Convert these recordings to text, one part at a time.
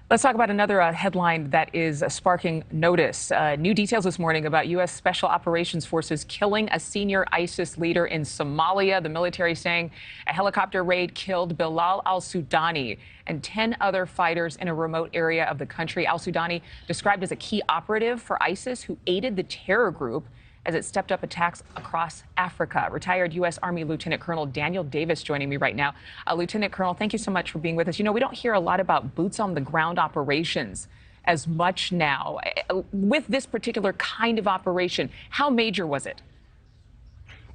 Let's talk about another headline that is sparking notice. New details this morning about U.S. Special Operations Forces killing a senior ISIS leader in Somalia. The military saying a helicopter raid killed Bilal al-Sudani and 10 other fighters in a remote area of the country. Al-Sudani described as a key operative for ISIS who aided the terror group as it stepped up attacks across Africa. Retired U.S. Army Lieutenant Colonel Daniel Davis joining me right now. Lieutenant Colonel, thank you so much for being with us. You know, we don't hear a lot about boots on the ground operations as much now. With this particular kind of operation, how major was it?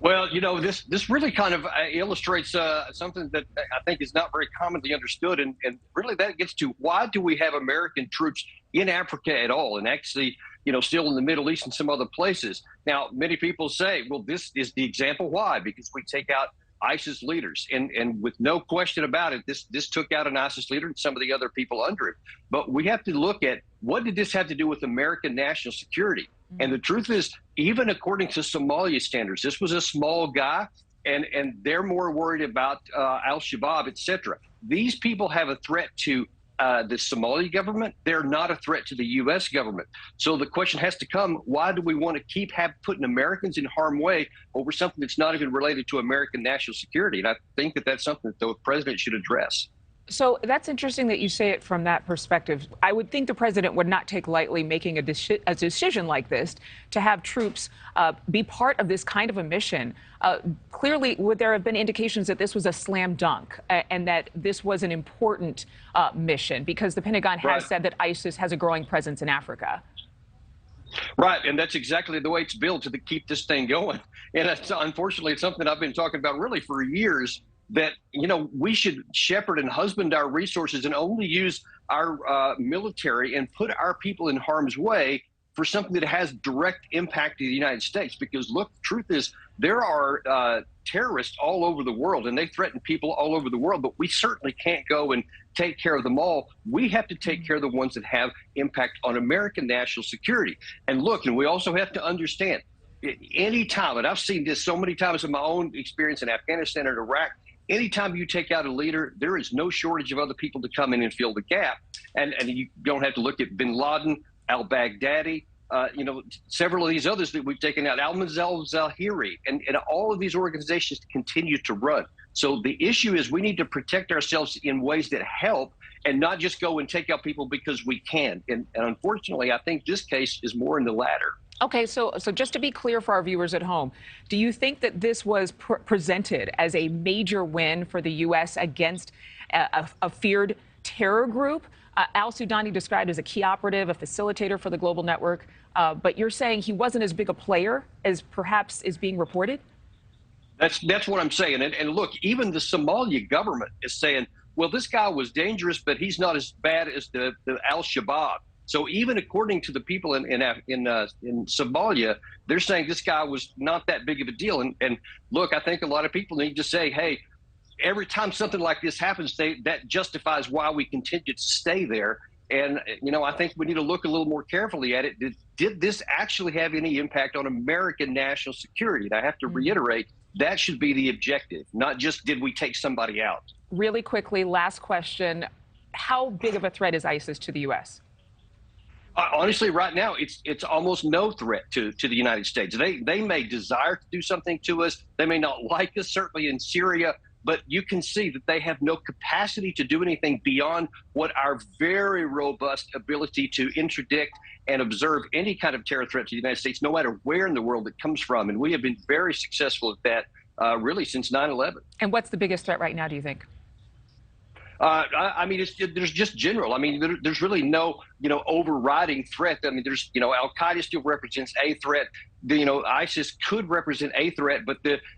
Well, you know, this really kind of illustrates something that I think is not very commonly understood. And really that gets to why do we have American troops in Africa at all? And actually, you know, still in the Middle East and some other places. Now, many people say, well, this is the example. Why? Because we take out ISIS leaders. And with no question about it, this took out an ISIS leader and some of the other people under him. But we have to look at what did this have to do with American national security? And the truth is, even according to Somalia standards, this was a small guy, and they're more worried about al-Shabaab, et cetera. These people have a threat to the Somali government. They're not a threat to the U.S. government. So the question has to come, why do we want to keep putting Americans in harm's way over something that's not even related to American national security? And I think that that's something that the president should address. So that's interesting that you say it from that perspective. I would think the president would not take lightly making a decision like this to have troops be part of this kind of a mission. Clearly, would there have been indications that this was a slam dunk and that this was an important mission? Because the Pentagon has said that ISIS has a growing presence in Africa. Right, and that's exactly the way it's built to keep this thing going. And unfortunately, it's something I've been talking about really for years, that, you know, we should shepherd and husband our resources and only use our military and put our people in harm's way for something that has direct impact to the United States. Because, look, the truth is there are terrorists all over the world, and they threaten people all over the world, but we certainly can't go and take care of them all. We have to take care of the ones that have impact on American national security. And look, and we also have to understand, any time, and I've seen this so many times in my own experience in Afghanistan and Iraq, anytime you take out a leader, there is no shortage of other people to come in and fill the gap. And you don't have to look at bin Laden, al-Baghdadi, you know, several of these others that we've taken out, al-Zawahiri, and all of these organizations continue to run. So the issue is we need to protect ourselves in ways that help and not just go and take out people because we can. And unfortunately, I think this case is more in the latter. Okay, so just to be clear for our viewers at home, do you think that this was presented as a major win for the U.S. against a feared terror group? Al-Sudani described as a key operative, a facilitator for the global network, but you're saying he wasn't as big a player as perhaps is being reported? That's what I'm saying. And look, even the Somalia government is saying, well, this guy was dangerous, but he's not as bad as the al-Shabaab. So even according to the people in Somalia, they're saying this guy was not that big of a deal. And look, I think a lot of people need to say, hey, every time something like this happens, that justifies why we continue to stay there. And, you know, I think we need to look a little more carefully at it. Did this actually have any impact on American national security? And I have to reiterate, that should be the objective, not just did we take somebody out. Really quickly, last question. How big of a threat is ISIS to the U.S.? Honestly, right now, it's almost no threat to the United States. They may desire to do something to us. They may not like us, certainly in Syria, but you can see that they have no capacity to do anything beyond what our very robust ability to interdict and observe any kind of terror threat to the United States, no matter where in the world it comes from. And we have been very successful at that really since 9/11. And what's the biggest threat right now, do you think? I mean, there's just general. I mean, there's really no, you know, overriding threat. I mean, there's, you know, Al-Qaeda still represents a threat. You know, ISIS could represent a threat, but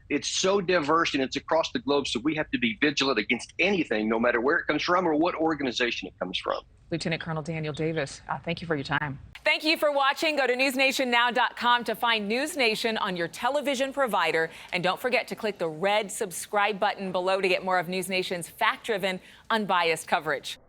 it's so diverse and it's across the globe. So we have to be vigilant against anything, no matter where it comes from or what organization it comes from. Lieutenant Colonel Daniel Davis, thank you for your time. Thank you for watching. Go to newsnationnow.com to find NewsNation on your television provider. And don't forget to click the red subscribe button below to get more of NewsNation's fact-driven, unbiased coverage.